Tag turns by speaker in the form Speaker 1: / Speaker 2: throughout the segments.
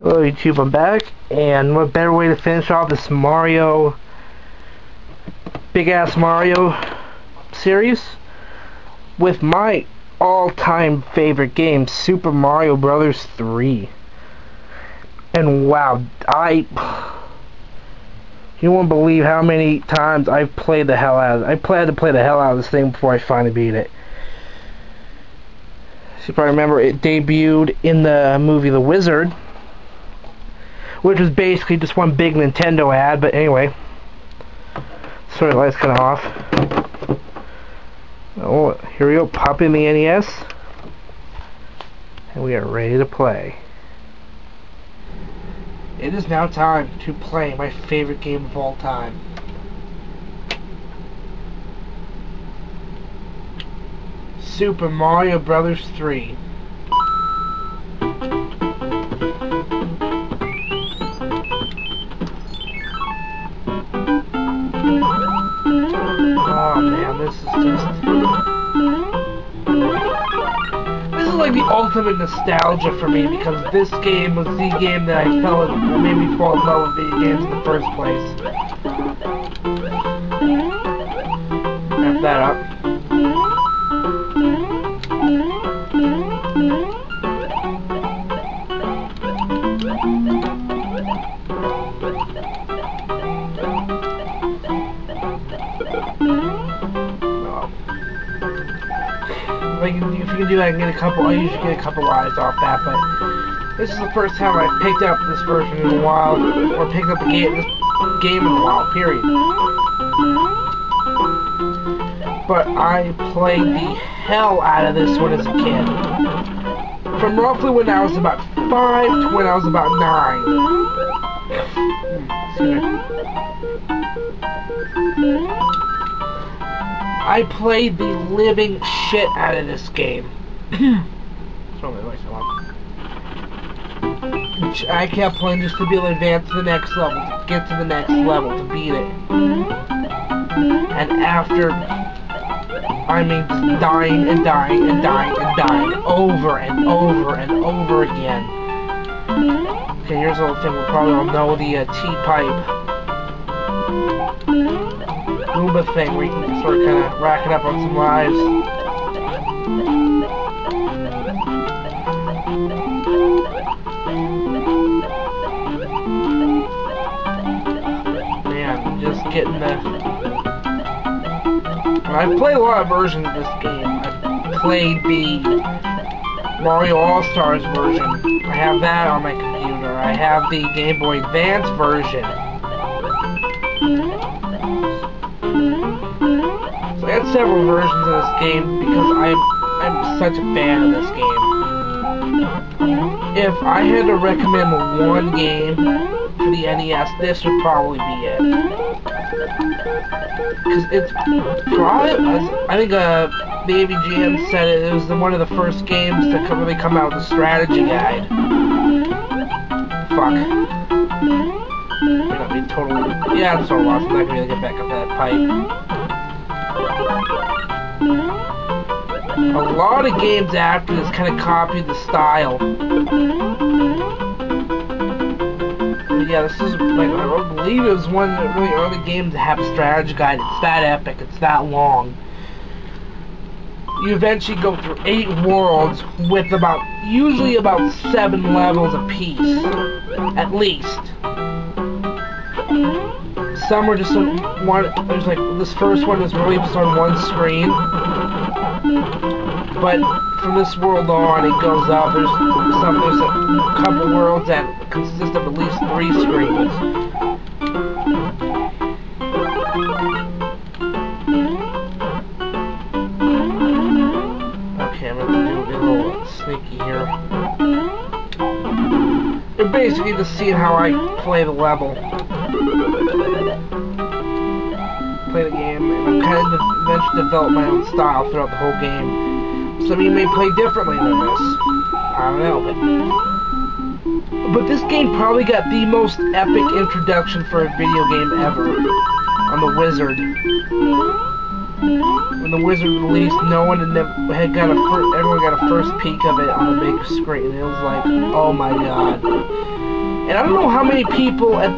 Speaker 1: Hello YouTube, I'm back, and what better way to finish off this big ass Mario series with my all-time favorite game, Super Mario Brothers 3. And wow, you won't believe how many times I've played the hell out of it. I had to play the hell out of this thing before I finally beat it. So you probably remember it debuted in the movie The Wizard, which was basically just one big Nintendo ad, but anyway. Sorry, the light's kind of off. Oh, here we go, pop in the NES. And we are ready to play. It is now time to play my favorite game of all time. Super Mario Brothers 3. Oh man, this is like the ultimate nostalgia for me, because this game was the game that made me fall in love with video games in the first place. Wrap that up. If you can do that, I usually get a couple lives off that, but this is the first time I've picked up this version in a while, or picked up this game in a while, period. But I played the hell out of this one as a kid. From roughly when I was about 5 to when I was about 9. I played the living shit out of this game. I kept playing just to be able to advance to the next level, to get to the next level, to beat it. And after, I mean, just dying and dying and dying and dying over and over and over again. Okay, here's a little thing we'll probably all know, the T-pipe Goomba thing where you can sort of kind of rack it up on some lives. Man, I'm just getting the... I've played a lot of versions of this game. I've played the Mario All-Stars version. I have that on my computer. I have the Game Boy Advance version. So I had several versions of this game because I'm such a fan of this game. If I had to recommend one game for the NES, this would probably be it. Because it's probably, I think the AVGN said it was one of the first games to really come out with a strategy guide. Fuck. Yeah, it's so lost. I'm not gonna be able to get back up that pipe. A lot of games after this kind of copied the style. But yeah, this is like, I believe it was one of the really early games to have a strategy guide. It's that epic. It's that long. You eventually go through 8 worlds with usually about 7 levels apiece, at least. Some were just on one. There's like this first one was really just on one screen, but from this world on it goes up. There's a couple worlds that consist of at least 3 screens. Okay, I'm gonna do a little sneaky here. You're basically just seeing how I play the level. Play the game, and I'm kind of eventually develop my own style throughout the whole game. Some of you may play differently than this. I don't know, but this game probably got the most epic introduction for a video game ever on the Wizard. When the Wizard released, everyone got a first peek of it on the big screen. It was like, oh my god. And I don't know how many people at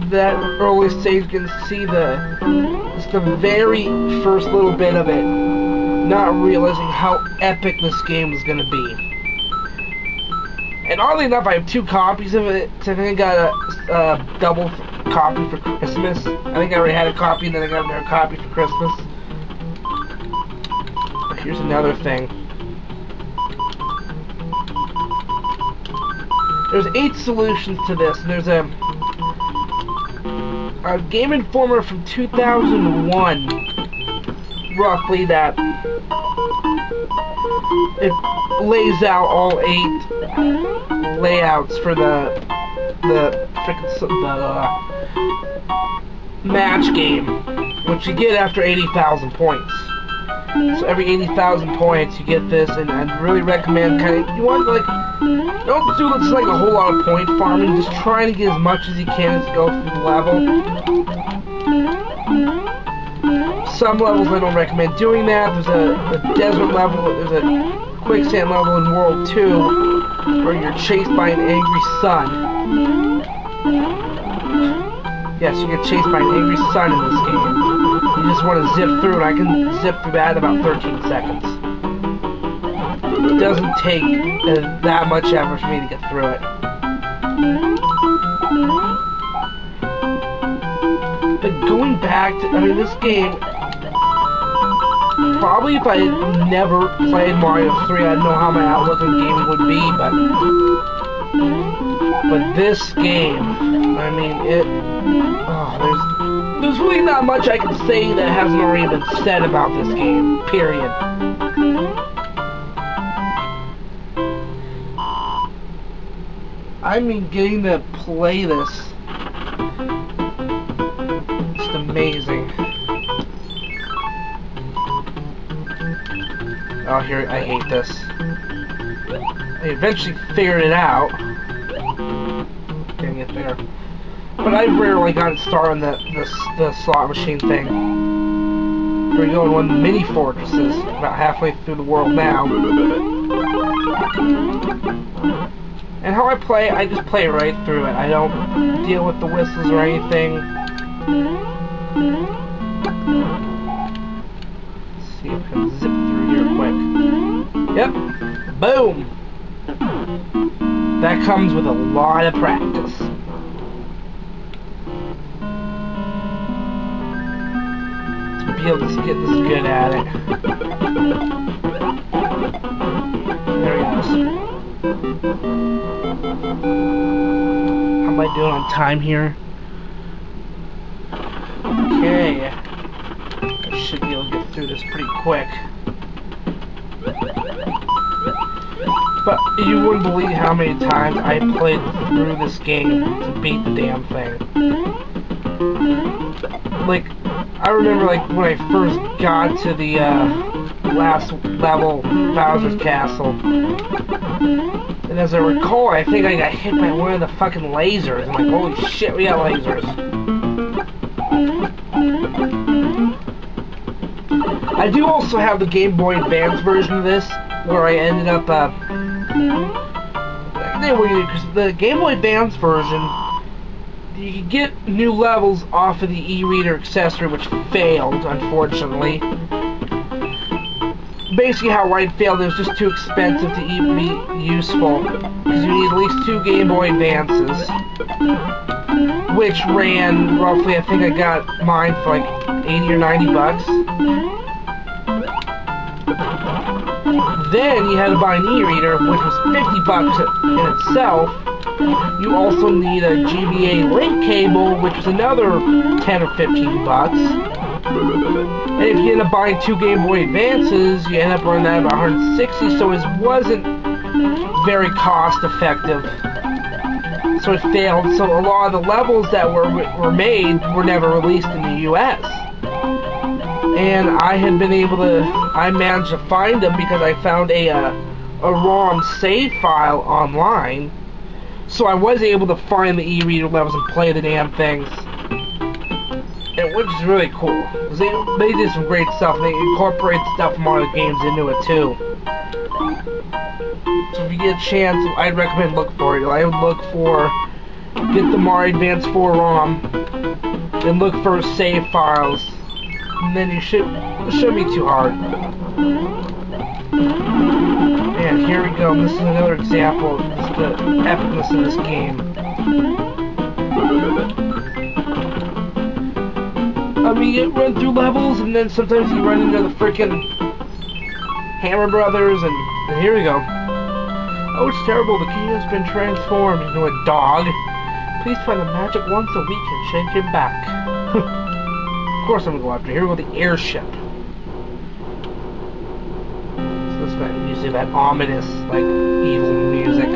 Speaker 1: that early stage can see just the very first little bit of it, not realizing how epic this game is going to be. And oddly enough, I have 2 copies of it. So I think I got a double copy for Christmas. I think I already had a copy, and then I got another copy for Christmas. But here's another thing. There's 8 solutions to this, and there's a Game Informer from 2001, roughly, that it lays out all 8 layouts for the match game, which you get after 80,000 points. So every 80,000 points you get this, and I'd really recommend you want don't do this like a whole lot of point farming, just trying to get as much as you can as you go through the level. Some levels I don't recommend doing that. There's a desert level, there's a quicksand level in World 2 where you're chased by an angry sun. Yes, you get chased by an angry sun in this game. You just want to zip through, and I can zip through that in about 13 seconds. It doesn't take that much effort for me to get through it. But going back to, this game, probably if I had never played Mario 3, I'd know how my outlook on gaming would be, but this game, there's really not much I can say that hasn't already been said about this game, period. Getting to play this, just amazing. Oh, here, I hate this. I eventually figured it out. Didn't get there. But I rarely got it started on the slot machine thing. We're going one of the mini fortresses, about halfway through the world now. And how I play, I just play right through it. I don't deal with the whistles or anything. Let's see if I can zip through here quick. Yep. Boom! That comes with a lot of practice. To be able to get this good at it. There he goes. How am I doing on time here? Okay. I should be able to get through this pretty quick. But you wouldn't believe how many times I played through this game to beat the damn thing. Like, I remember when I first got to the last level, Bowser's Castle. And as I recall, I think I got hit by one of the fucking lasers. I'm like, holy shit, we got lasers. I do also have the Game Boy Advance version of this, where I ended up, because the Game Boy Advance version, you could get new levels off of the e-reader accessory, which failed, unfortunately. Basically how it failed, it was just too expensive to even be useful, because you need at least 2 Game Boy Advances, which ran roughly, I think I got mine for like 80 or 90 bucks. Then you had to buy an e-reader, which was 50 bucks in itself. You also need a GBA link cable, which was another 10 or 15 bucks. And if you end up buying 2 Game Boy Advances, you end up running that at about 160, so it wasn't very cost effective. So it failed. So a lot of the levels that were made were never released in the US. And I managed to find them because I found a ROM save file online. So I was able to find the e-reader levels and play the damn things. And which is really cool. They did some great stuff. They incorporate stuff from other games into it too. So if you get a chance, I'd recommend look for it. I would look for get the Mario Advance 4 ROM, then look for save files, and then it shouldn't be too hard. And here we go. This is another example of the epicness of this game. I mean, you run through levels, and then sometimes you run into the freaking Hammer Brothers, and here we go. Oh, it's terrible. The king has been transformed into a dog. Please find the magic one so we can change him back. Of course I'm gonna go after. Here we go, the airship. So this guy using that ominous, like, evil music.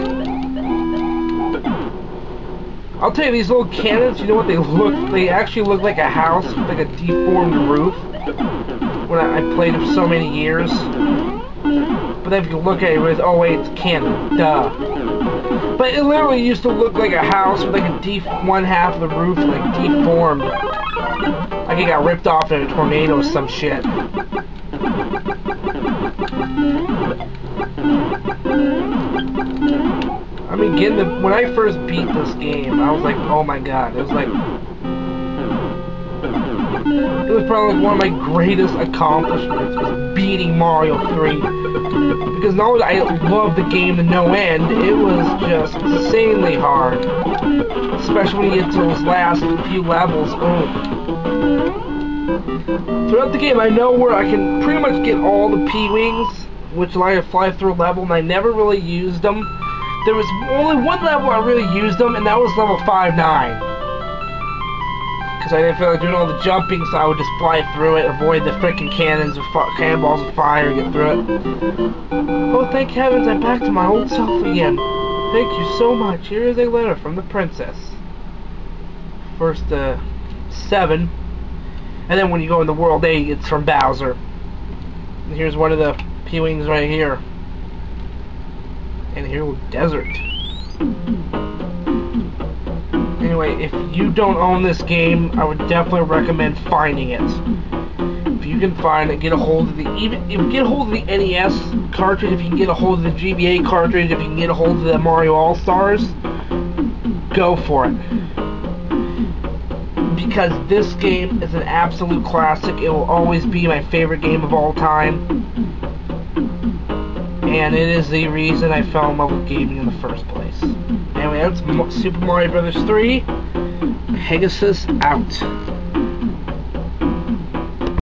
Speaker 1: I'll tell you, these little cannons, you know what they look? They actually look like a house with like a deformed roof. When I played it for so many years. But then if you look at it, it's, oh wait, it's a cannon. Duh. But it literally used to look like a house with like a one half of the roof like deformed. Like it got ripped off in a tornado or some shit. I mean, when I first beat this game, I was like, oh my god. It was probably like one of my greatest accomplishments, was beating Mario 3. Because not only I loved the game to no end, it was just insanely hard. Especially when you get to those last few levels. Throughout the game, I know where I can pretty much get all the P-Wings, which allow you to fly through a level, and I never really used them. There was only one level I really used them, and that was level 5-9. Because I didn't feel like doing all the jumping, so I would just fly through it, avoid the freaking cannonballs of fire, and get through it. Oh, thank heavens, I'm back to my old self again. Thank you so much. Here is a letter from the princess. First, 7. And then when you go into World 8, it's from Bowser. And here's one of the P-Wings right here. And here, desert. Anyway, if you don't own this game, I would definitely recommend finding it. If you can find it, get a hold of the NES cartridge, if you can get a hold of the GBA cartridge, if you can get a hold of the Mario All-Stars, go for it. Because this game is an absolute classic. It will always be my favorite game of all time. And it is the reason I fell in love with gaming in the first place. Anyway, that's Super Mario Bros. 3. Pegasus out.